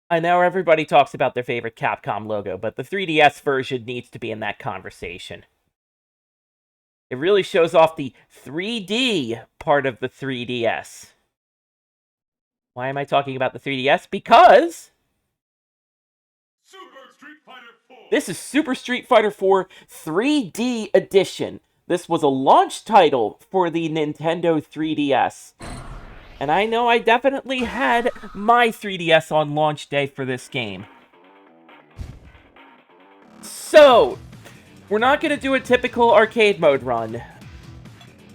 I know everybody talks about their favorite Capcom logo, but the 3DS version needs to be in that conversation. It really shows off the 3D part of the 3DS. Why am I talking about the 3DS? Because this is Super Street Fighter 4 3D Edition. This was a launch title for the Nintendo 3DS. And I know I definitely had my 3DS on launch day for this game. So, we're not going to do a typical arcade mode run.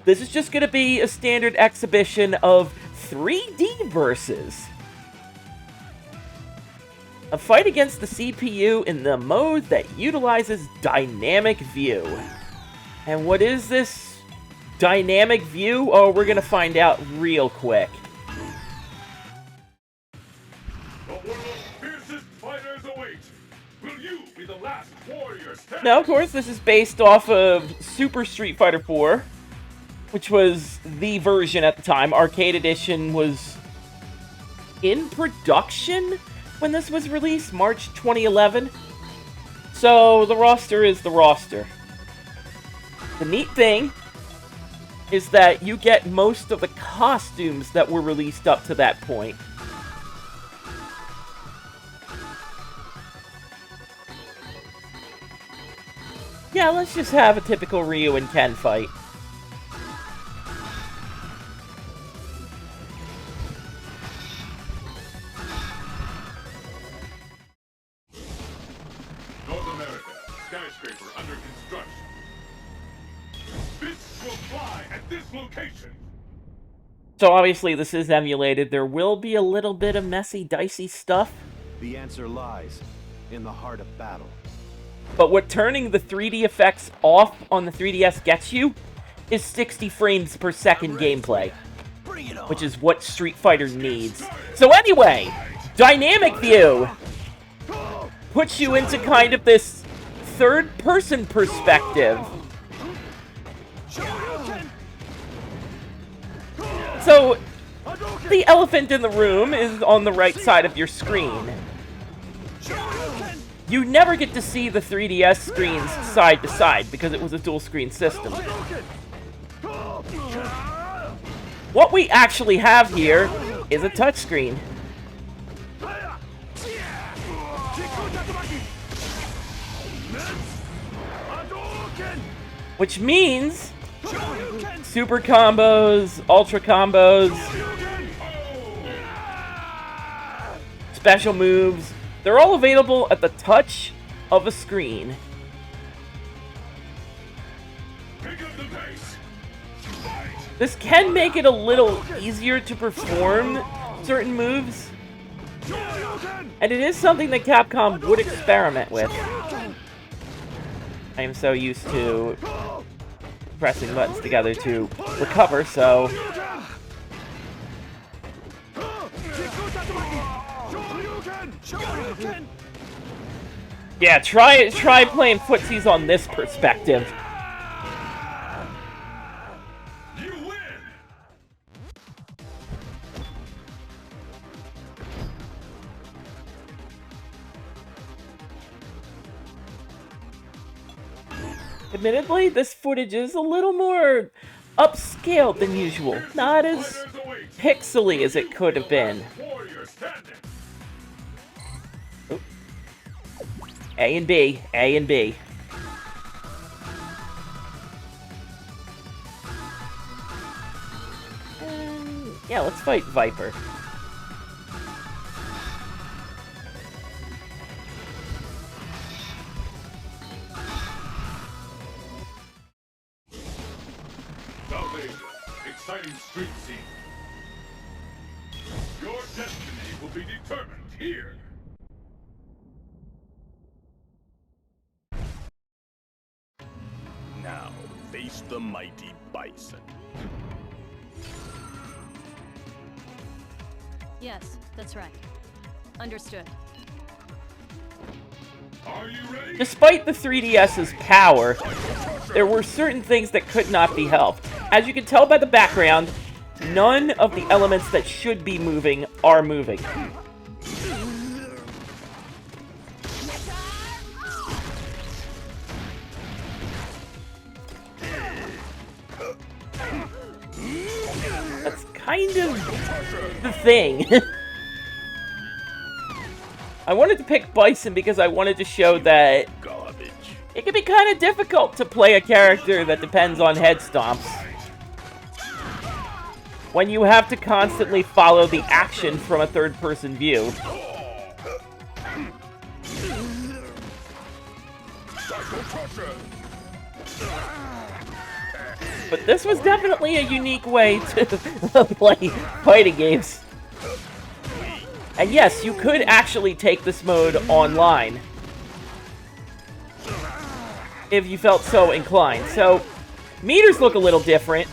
This is just going to be a standard exhibition of 3D versus. A fight against the CPU in the mode that utilizes dynamic view. And what is this dynamic view? Oh, we're going to find out real quick. Now, of course, this is based off of Super Street Fighter 4, which was the version at the time. Arcade Edition was in production when this was released, March 2011. So, the roster is the roster. The neat thing is that you get most of the costumes that were released up to that point. Yeah, let's just have a typical Ryu and Ken fight. North America, skyscraper under construction. Fists will fly at this location. So obviously this is emulated. There will be a little bit of messy, dicey stuff. The answer lies in the heart of battle. But what turning the 3D effects off on the 3DS gets you is 60 frames per second gameplay, which is what Street Fighter needs. So anyway, dynamic view puts you into kind of this third-person perspective. So, the elephant in the room is on the right side of your screen. You never get to see the 3DS screens side to side because it was a dual screen system. What we actually have here is a touchscreen. Which means super combos, ultra combos, special moves, they're all available at the touch of a screen. This can make it a little easier to perform certain moves, and it is something that Capcom would experiment with. I am so used to pressing buttons together to recover, so... Yeah, try playing footsies on this perspective. You win. Admittedly, this footage is a little more upscaled than usual. Not as pixely as it could have been. A and B, A and B. Yeah, let's fight Viper. South Asia, exciting street scene. Your destiny will be determined here. Now, face the mighty Bison. Yes, that's right. Understood. Are you ready? Despite the 3DS's power, there were certain things that could not be helped. As you can tell by the background, none of the elements that should be moving are moving. That's kind of the thing. I wanted to pick Bison because I wanted to show that it can be kind of difficult to play a character that depends on head stomps when you have to constantly follow the action from a third-person view. But this was definitely a unique way to play fighting games. And yes, you could actually take this mode online if you felt so inclined. So, meters look a little different.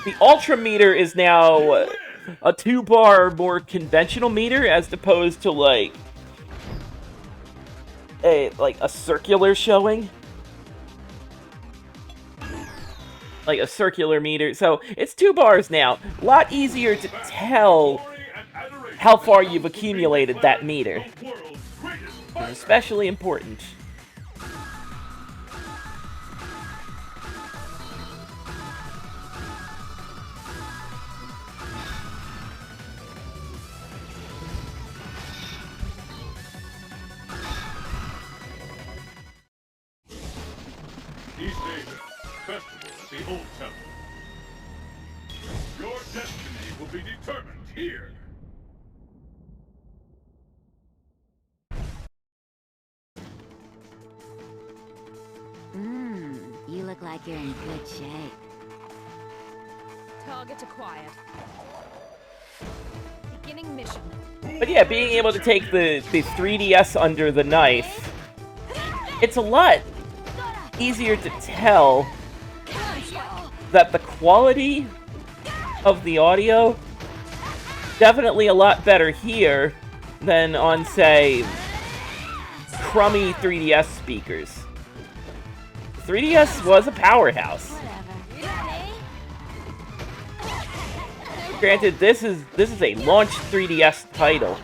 The Ultra meter is now a 2-bar more conventional meter as opposed to like a circular showing. Like a circular meter. So it's 2 bars now. A lot easier to tell how far you've accumulated that meter. It's especially important. East Asia, festival at the Old Temple. Your destiny will be determined here. You look like you're in good shape. Target acquired. Beginning mission. But yeah, being able to take the 3DS under the knife, it's a lot easier to tell that the quality of the audio definitely a lot better here than on, say, crummy 3DS speakers. 3DS was a powerhouse. Granted, this is a launch 3DS title.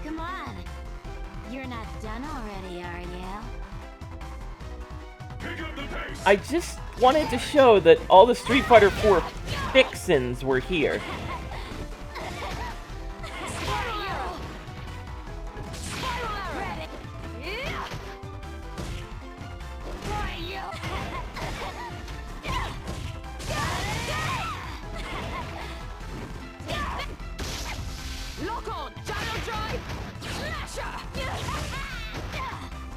Come on. You're not done already, are you? Pick up the pace. I just wanted to show that all the Street Fighter IV fixins were here. Lock on! Gyro drive! Slasher!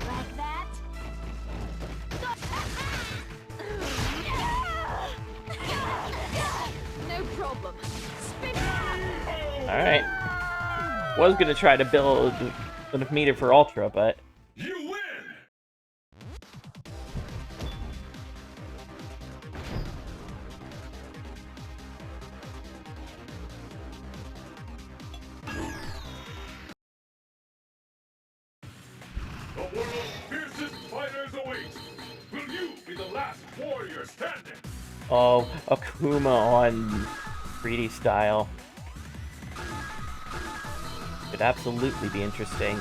Like that? No problem. Spin! Alright. Was gonna try to build enough meter for Ultra, but... You win! The world's fiercest fighters await. Will you be the last warrior standing? Oh, Akuma on 3D style. Could absolutely be interesting.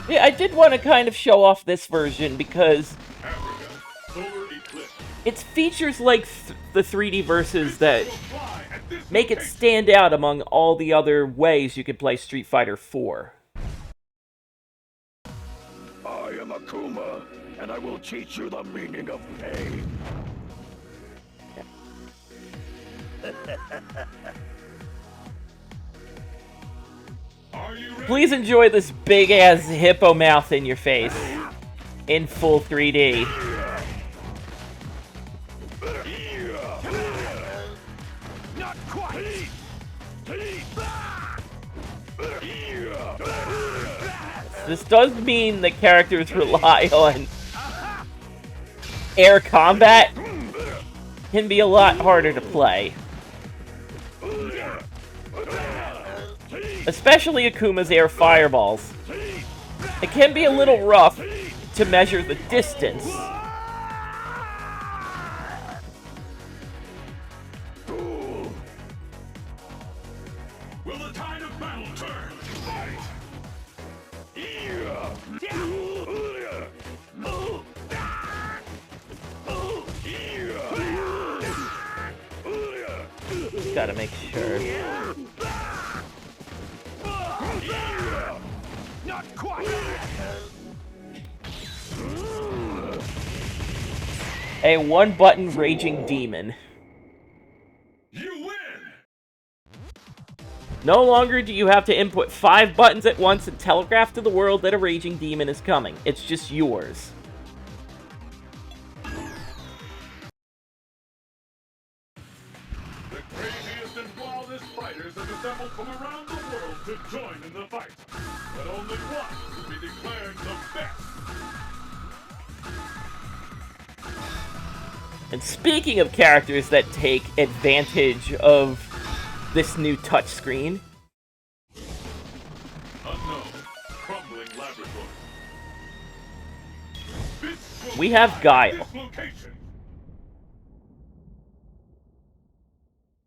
Yeah, I did want to kind of show off this version because Africa, solar eclipse. it's features like the 3D versus that Fly at this make it pace. stand out among all the other ways you could play Street Fighter IV. I am Akuma, and I will teach you the meaning of pain. Are you ready? Please enjoy this big-ass hippo mouth in your face. In full 3D. Not quite. This does mean that characters rely on air combat. Can be a lot harder to play. Especially Akuma's air fireballs. It can be a little rough to measure the distance. Will the tide of battle turn? Fight! Just gotta make sure. Not quite. A one-button raging demon. You win! No longer do you have to input 5 buttons at once and telegraph to the world that a raging demon is coming. It's just yours. The craziest and wildest fighters have assembled from around the world to join in the fight. But only one will be declared the best. And speaking of characters that take advantage of this new touchscreen, Unknown, crumbling laboratory. we have Guile. Dislocation.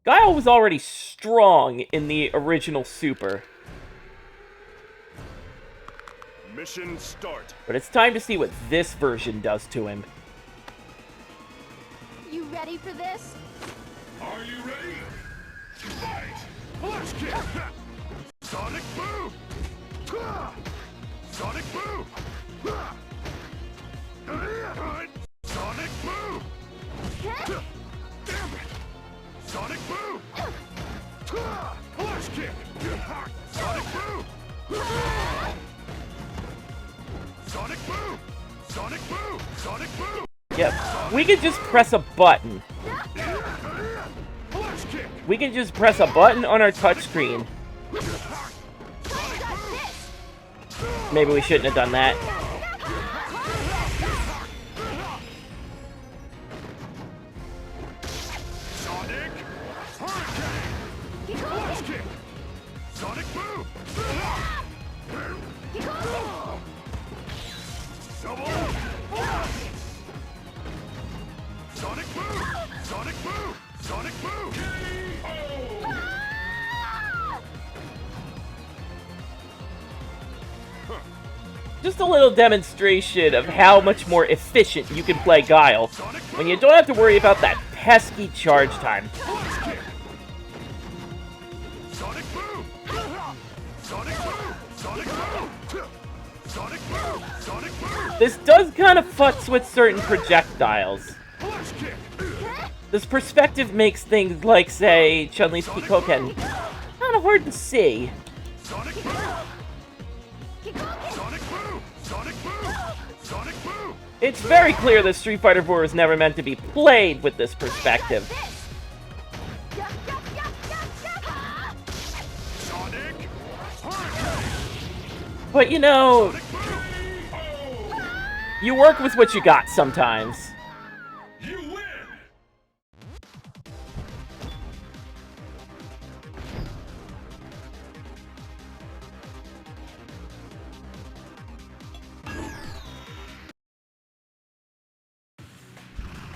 Guile was already strong in the original Super, Mission start. but it's time to see what this version does to him. You ready for this? Are you ready? Fight! Flash kick. Sonic boom. Sonic boom. Sonic boom. Damn it. Sonic boom. Flash kick. Sonic boom. Sonic boom. Sonic boom. Sonic boom. Yep, we can just press a button. Flash kick. We can just press a button on our touchscreen. Maybe we shouldn't have done that. Sonic hurricane. Flash kick. Sonic boom. Double. Sonic boom. Sonic boom. Sonic boom. Just a little demonstration of how much more efficient you can play Guile when you don't have to worry about that pesky charge time. Flash kick. Sonic boom. Sonic boom. Sonic boom. Sonic boom. Sonic boom. This does kind of futz with certain projectiles. Flash kick. This perspective makes things like, say, Chun-Li's Kikoken kind of hard to see. Sonic boom. Sonic boom. Sonic boom. Sonic boom. It's very clear that Street Fighter 4 was never meant to be played with this perspective. Sonic hurricane. But you know, you work with what you got sometimes. You win!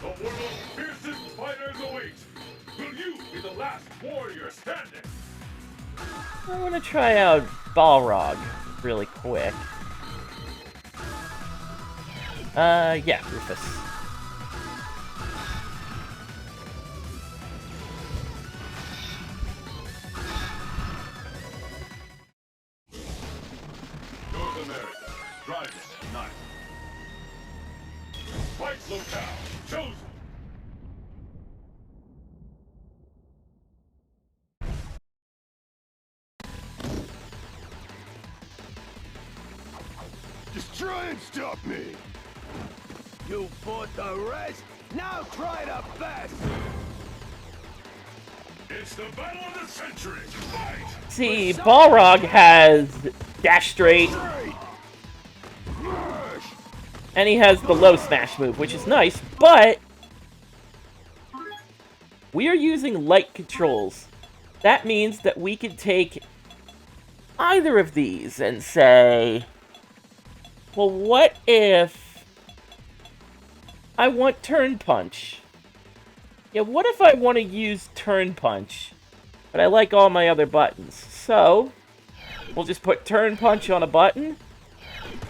The world's fiercest fighters await. Will you be the last warrior standing? I want to try out Balrog really quick. Yeah, Rufus. North America, Dryden, 9. Fight locale, chosen. Just try and stop me. You fought the rest. Now try the best. It's the battle of the century. Fight! See, Balrog has dash straight, and he has the low smash move, which is nice, but we are using light controls. That means that we can take either of these and say, Well, what if I want turn punch? Yeah, what if I want to use turn punch, but I like all my other buttons? So, we'll just put turn punch on a button,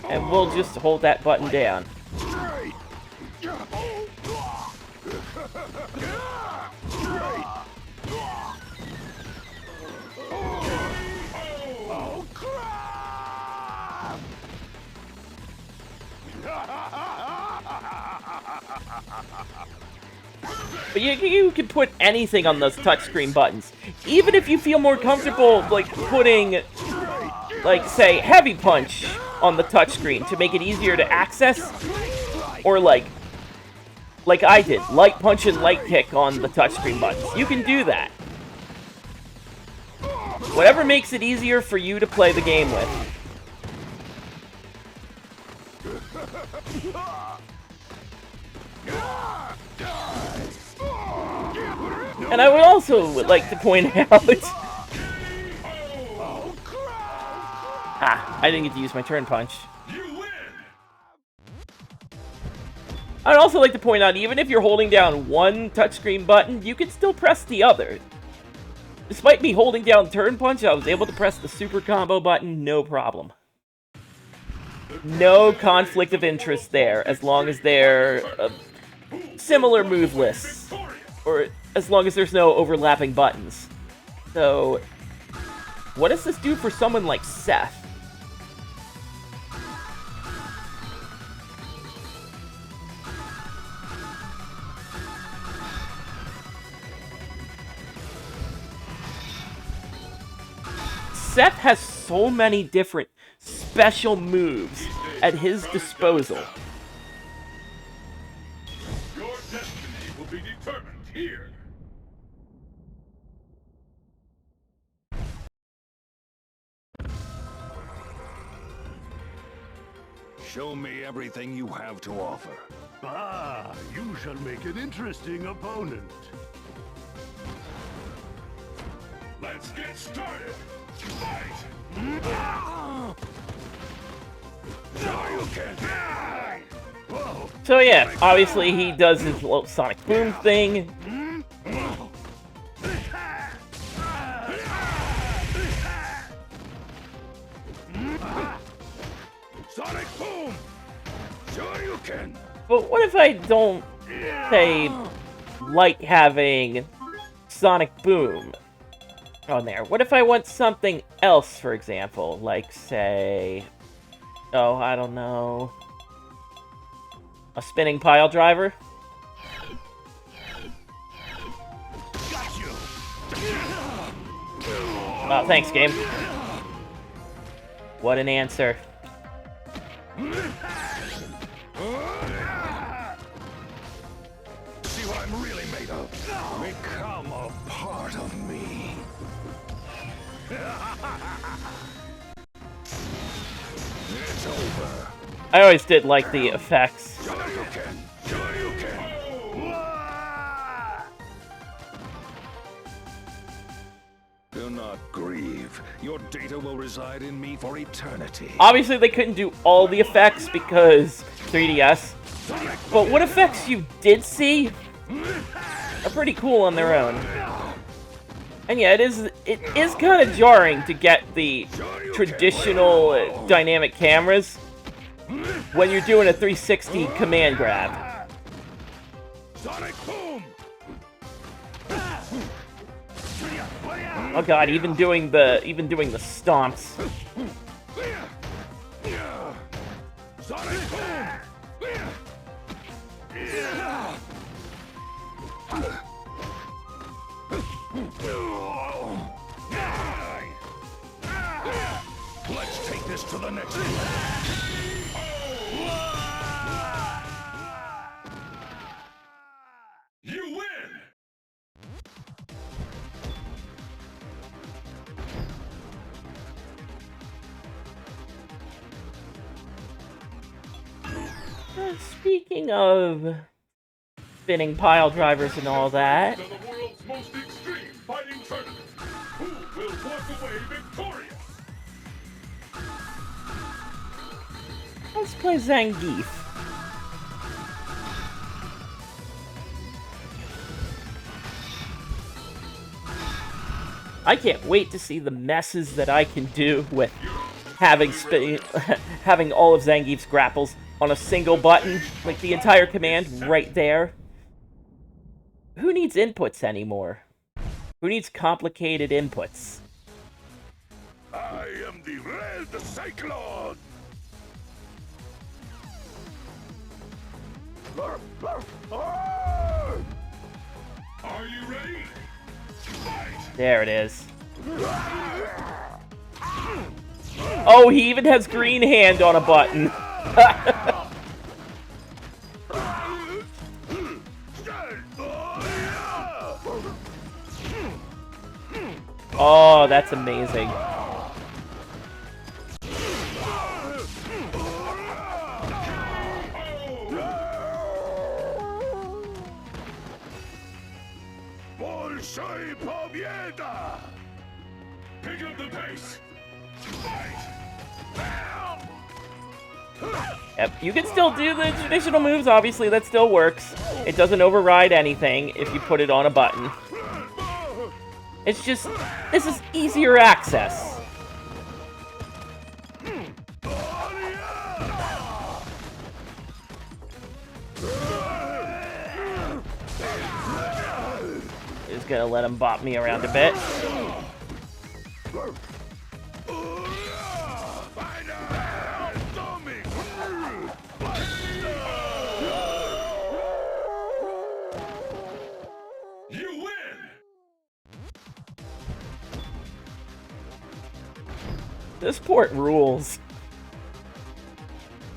and we'll just hold that button down. Oh, crap! But you can put anything on those touchscreen buttons. Even if you feel more comfortable, like, putting, like, say, heavy punch on the touchscreen to make it easier to access. Or, like I did, light punch and light kick on the touchscreen buttons. You can do that. Whatever makes it easier for you to play the game with. And I would also like to point out... I didn't get to use my turn punch. I'd also like to point out, even if you're holding down one touchscreen button, you can still press the other. Despite me holding down turn punch, I was able to press the super combo button, no problem. No conflict of interest there, as long as they're similar move lists. Or as long as there's no overlapping buttons. So, what does this do for someone like Seth? Seth has so many different special moves at his disposal. Your destiny will be determined here. Show me everything you have to offer. Ah, you shall make an interesting opponent. Let's get started. Fight! Whoa. So yeah, obviously he does his little Sonic Boom thing. Sonic Boom! Sure you can! But what if I don't, say, like having Sonic Boom on there? What if I want something else, for example? Like, say... Oh, I don't know... A spinning pile driver? Got you! Oh, thanks, game. What an answer. See what I'm really made of? Become a part of me. It's over. I always did like the effects. Sure you can. Sure you can. Do not grieve. Your data will reside in me for eternity. Obviously, they couldn't do all the effects because 3DS. But what effects you did see are pretty cool on their own. And yeah, it is kind of jarring to get the traditional dynamic cameras when you're doing a 360 command grab. Sonic Boom! Oh god, even doing the stomps. Sonic Boom! Let's take this to the next level. You win! Speaking of spinning pile drivers and all that, To the world's most extreme fighting tournament. Who will walk away victorious? play Zangief. I can't wait to see the messes that I can do with having having all of Zangief's grapples on a single button, like the entire command right there. Who needs inputs anymore? Who needs complicated inputs? I am the Red Cyclone! Are you ready? Fight! There it is. Oh, he even has green hand on a button. Oh, that's amazing. Большой победа! Pick up the pace! Fight! Yep, you can still do the traditional moves, obviously, that still works. It doesn't override anything if you put it on a button. It's just, this is easier access. Just gonna let him bop me around a bit. You win! This port rules.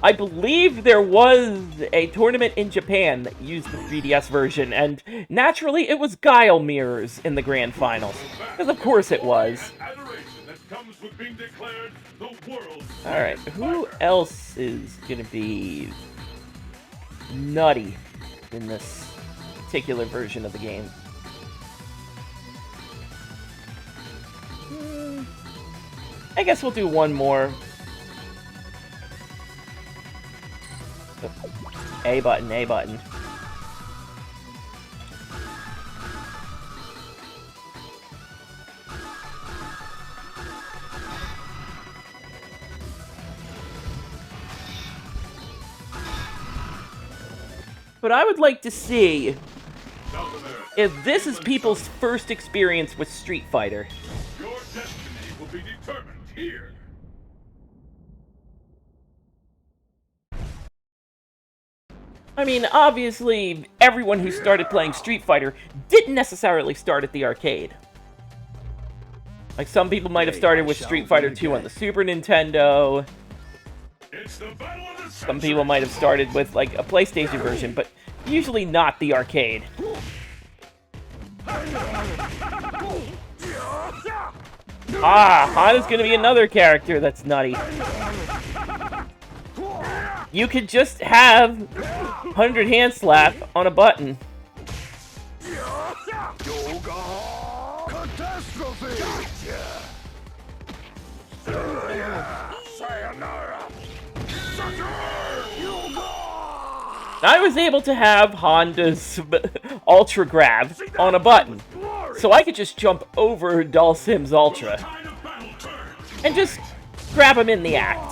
I believe there was a tournament in Japan that used the 3DS version, and naturally it was Guile mirrors in the grand finals. Because of course it was. Alright, who else is gonna be nutty in this particular version of the game? I guess we'll do one more. A button, A button. But I would like to see if this is people's first experience with Street Fighter. Your destiny will be determined here. I mean, obviously, everyone who started playing Street Fighter didn't necessarily start at the arcade. Like, some people might have started with Street Fighter 2 on the Super Nintendo. It's the battle of the Some people might have started with, like, a PlayStation version, but usually not the arcade. Ah, Han is gonna be another character that's nutty. You could just have 100 hand slap on a button. I was able to have Honda's Ultra Grab on a button, so I could just jump over Dhalsim's Ultra and just grab him in the act.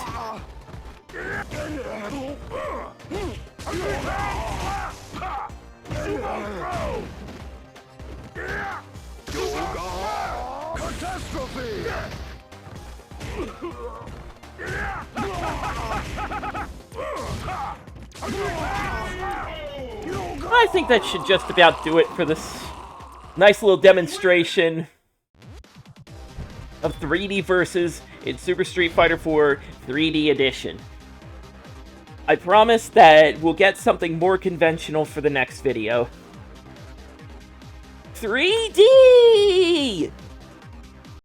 I think that should just about do it for this nice little demonstration of 3D versus in Super Street Fighter 4 3D Edition. I promise that we'll get something more conventional for the next video. 3D!